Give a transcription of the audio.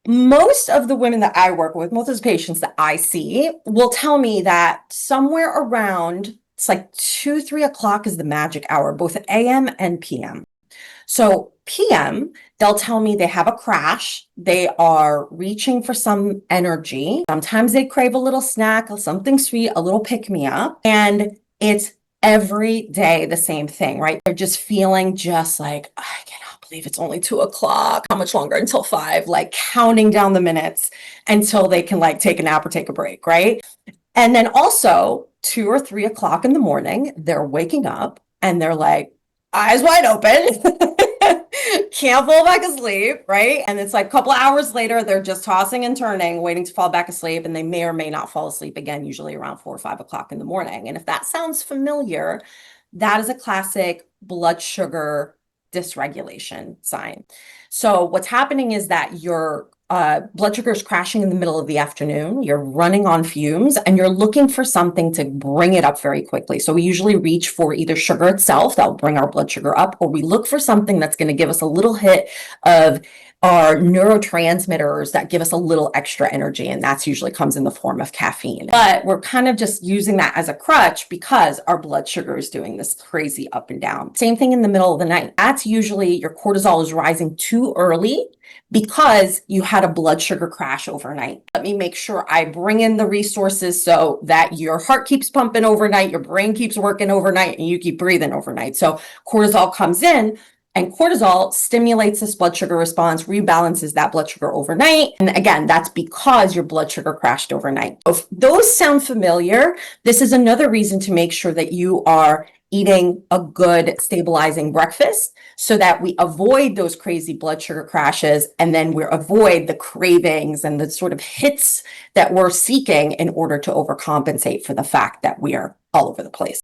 Most of the women that I work with, most of the patients that I see will tell me that somewhere around, it's like 2, 3 o'clock is the magic hour, both AM and PM. So PM, they'll tell me they have a crash. They are reaching for some energy. Sometimes they crave a little snack, something sweet, a little pick me up. And it's every day the same thing, right? They're just feeling just like, I cannot believe it's only 2 o'clock. How much longer until 5? Like counting down the minutes until they can like take a nap or take a break, right? And then also 2 or 3 o'clock in the morning, they're waking up and they're like, eyes wide open, can't fall back asleep, right? And it's like a couple of hours later, they're just tossing and turning, waiting to fall back asleep, and they may or may not fall asleep again, usually around 4 or 5 o'clock in the morning. And if that sounds familiar, that is a classic blood sugar dysregulation sign. So what's happening is that your blood sugar is crashing in the middle of the afternoon. You're running on fumes and you're looking for something to bring it up very quickly. So we usually reach for either sugar itself that will bring our blood sugar up, or we look for something that's going to give us a little hit of our neurotransmitters that give us a little extra energy. And that's usually comes in the form of caffeine. But we're kind of just using that as a crutch because our blood sugar is doing this crazy up and down. Same thing in the middle of the night. That's usually your cortisol is rising too early because you had a blood sugar crash overnight. Let me make sure I bring in the resources so that your heart keeps pumping overnight, your brain keeps working overnight, and you keep breathing overnight. So cortisol comes in, and cortisol stimulates this blood sugar response, rebalances that blood sugar overnight. And again, that's because your blood sugar crashed overnight. If those sound familiar, this is another reason to make sure that you are eating a good stabilizing breakfast so that we avoid those crazy blood sugar crashes, and then we avoid the cravings and the sort of hits that we're seeking in order to overcompensate for the fact that we are all over the place.